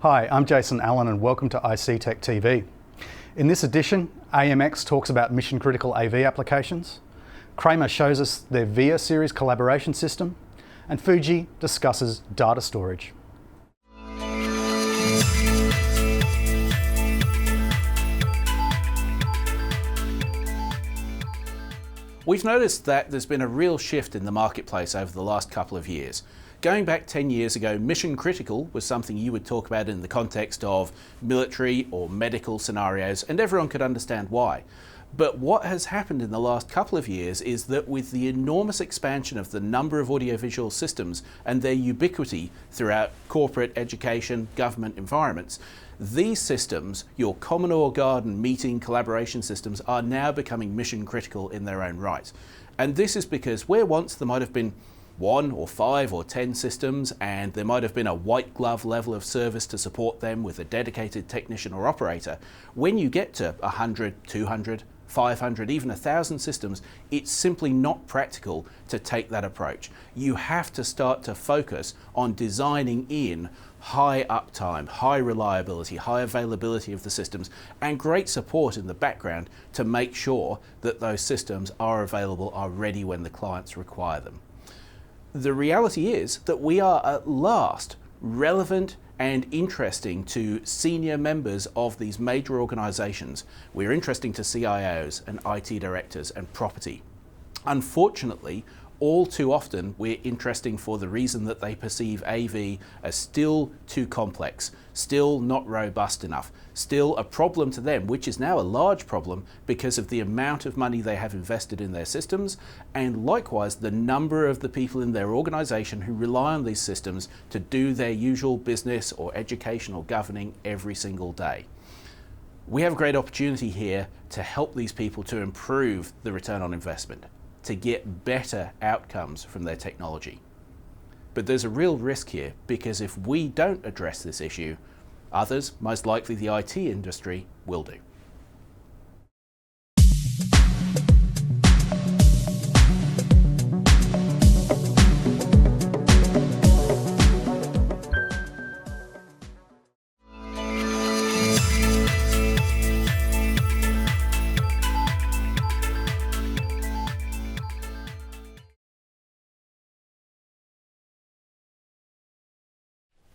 Hi, I'm Jason Allen and welcome to ICTech TV. In this edition, AMX talks about mission-critical AV applications, Kramer shows us their VIA series collaboration system, and Fuji discusses data storage. We've noticed that there's been a real shift in the marketplace over the last couple of years. Going back 10 years ago, mission critical was something you would talk about in the context of military or medical scenarios, and everyone could understand why. But what has happened in the last couple of years is that with the enormous expansion of the number of audiovisual systems and their ubiquity throughout corporate, education, government environments, these systems, your common or garden meeting collaboration systems, are now becoming mission critical in their own right. And this is because where once there might have been 1 or 5 or 10 systems and there might have been a white glove level of service to support them with a dedicated technician or operator, when you get to 100, 200, 500, even 1,000 systems, it's simply not practical to take that approach. You have to start to focus on designing in high uptime, high reliability, high availability of the systems, and great support in the background to make sure that those systems are available, are ready when the clients require them. The reality is that we are at last relevant and interesting to senior members of these major organisations. We're interesting to CIOs and IT directors and property. Unfortunately, all too often we're interesting for the reason that they perceive AV as still too complex, still not robust enough, still a problem to them, which is now a large problem because of the amount of money they have invested in their systems, and likewise the number of the people in their organisation who rely on these systems to do their usual business or education or governing every single day. We have a great opportunity here to help these people to improve the return on investment, to get better outcomes from their technology. But there's a real risk here, because if we don't address this issue, others, most likely the IT industry, will do.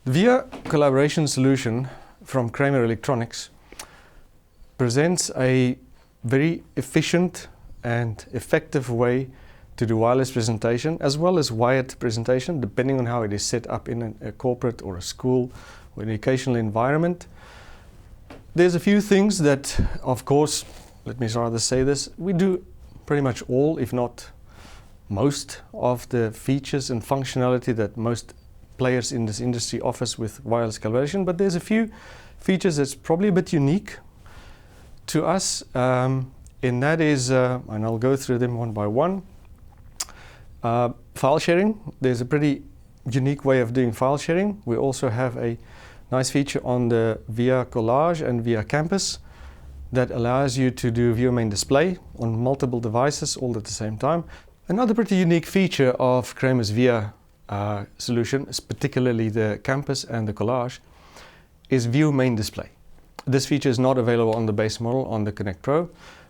The VIA collaboration solution from Kramer Electronics presents a very efficient and effective way to do wireless presentation as well as wired presentation, depending on how it is set up in a corporate or a school or an educational environment. There's a few things that, of course, let me rather say this, we do pretty much all, if not most, of the features and functionality that most players in this industry offers with wireless collaboration, but there's a few features that's probably a bit unique to us, and that is, and I'll go through them one by one. File sharing. There's a pretty unique way of doing file sharing. We also have a nice feature on the VIA Collage and VIA Campus that allows you to do view main display on multiple devices all at the same time. Another pretty unique feature of Kramer's VIA solution, particularly the Campus and the Collage, is view main display. This feature is not available on the base model on the Connect Pro,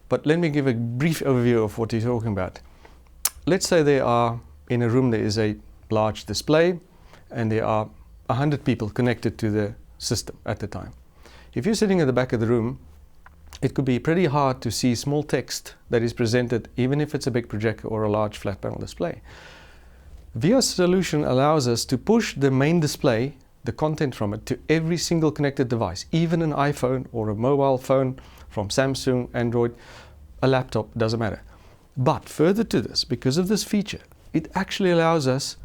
but let me give a brief overview of what you're talking about. Let's say there are, in a room there is a large display and there are 100 people connected to the system at the time. If you're sitting at the back of the room, it could be pretty hard to see small text that is presented, even if it's a big projector or a large flat panel display. VIA's solution allows us to push the main display, the content from it, to every single connected device, even an iPhone or a mobile phone from Samsung, Android, a laptop, doesn't matter. But further to this, because of this feature, it actually allows us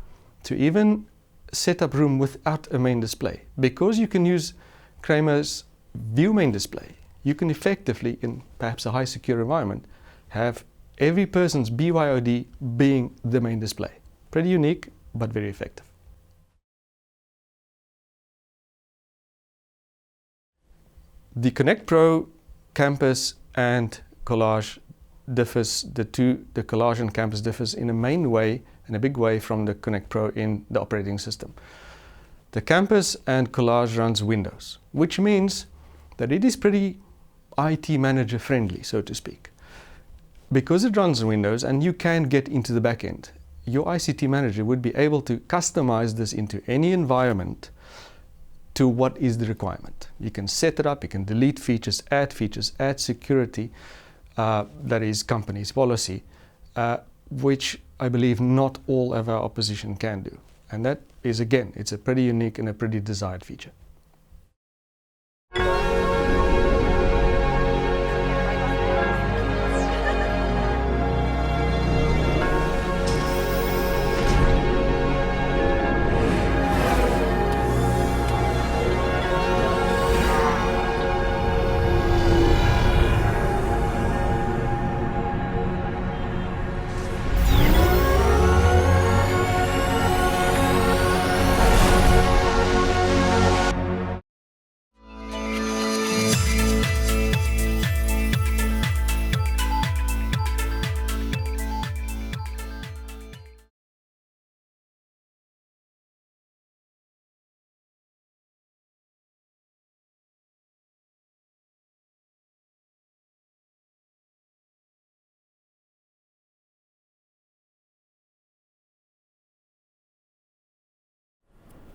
to even set up room without a main display. Because you can use Kramer's view main display, you can effectively, in perhaps a high secure environment, have every person's BYOD being the main display. Pretty unique, but very effective. The Connect Pro, Campus and Collage differs, the Collage and Campus differs in a main way, in a big way, from the Connect Pro in the operating system. The Campus and Collage runs Windows, which means that it is pretty IT manager friendly, so to speak. Because it runs Windows and you can get into the backend, your ICT manager would be able to customize this into any environment to what is the requirement. You can set it up, you can delete features, add security, that is company's policy, which I believe not all of our opposition can do. And that is, again, it's a pretty unique and a pretty desired feature.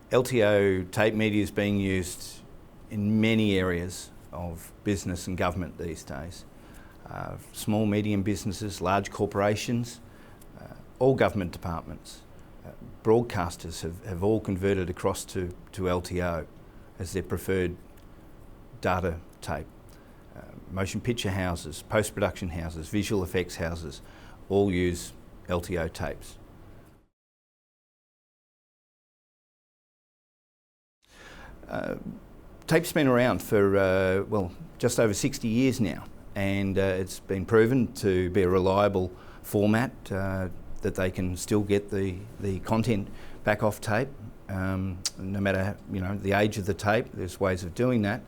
LTO tape media is being used in many areas of business and government these days. Small, medium businesses, large corporations, all government departments. Broadcasters have all converted across to LTO as their preferred data tape. Motion picture houses, post-production houses, visual effects houses all use LTO tapes. Tape's been around for, well, just over 60 years now, and it's been proven to be a reliable format that they can still get the content back off tape, no matter the age of the tape. There's ways of doing that.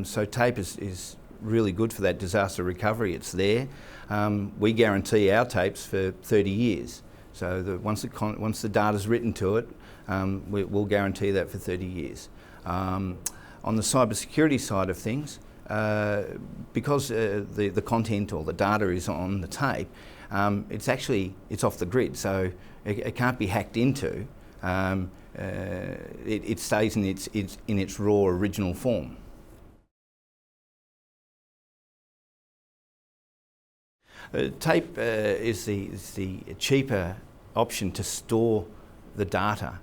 So tape is really good for that disaster recovery. It's there. We guarantee our tapes for 30 years. So once the data's written to it, we'll guarantee that for 30 years. On the cybersecurity side of things, because the content or the data is on the tape, it's off the grid, so it can't be hacked into. It stays in its raw original form. Tape is the cheaper option to store the data.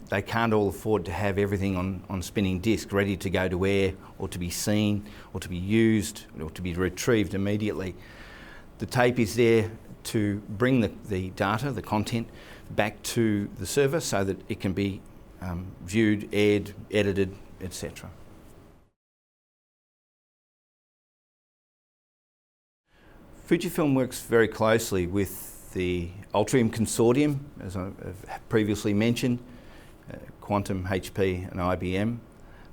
They can't all afford to have everything on spinning disk ready to go to air or to be seen or to be used or to be retrieved immediately. The tape is there to bring the data, the content, back to the server so that it can be viewed, aired, edited, etc. Fujifilm works very closely with the Ultrium Consortium, as I've previously mentioned, Quantum, HP and IBM.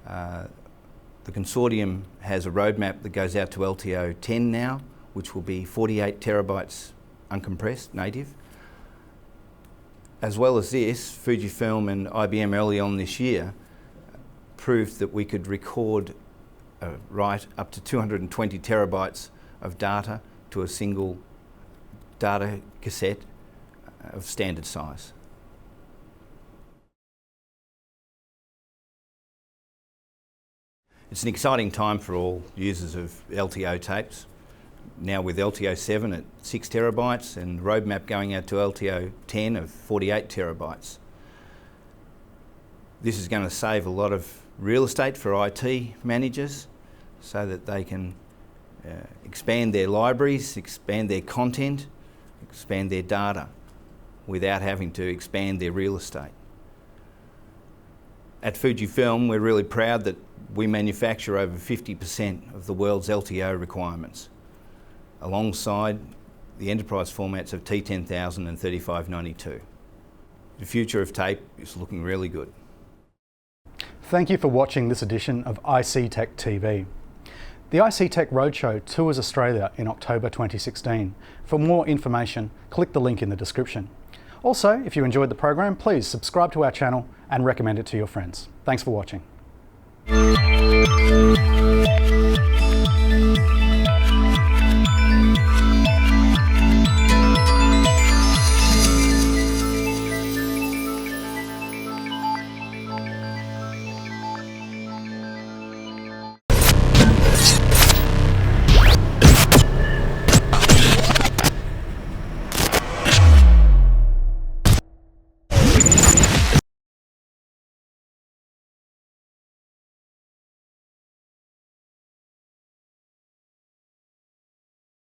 The consortium has a roadmap that goes out to LTO 10 now, which will be 48 terabytes uncompressed, native. As well as this, Fujifilm and IBM early on this year proved that we could write up to 220 terabytes of data to a single data cassette of standard size. It's an exciting time for all users of LTO tapes. Now with LTO 7 at 6 terabytes and roadmap going out to LTO 10 of 48 terabytes. This is going to save a lot of real estate for IT managers so that they can expand their libraries, expand their content, expand their data without having to expand their real estate. At Fujifilm, we're really proud that we manufacture over 50% of the world's LTO requirements, alongside the enterprise formats of T10000 and 3592. The future of tape is looking really good. Thank you for watching this edition of ICTech TV. The ICTech Roadshow tours Australia in October 2016. For more information, click the link in the description. Also, if you enjoyed the program, please subscribe to our channel and recommend it to your friends. Thanks for watching.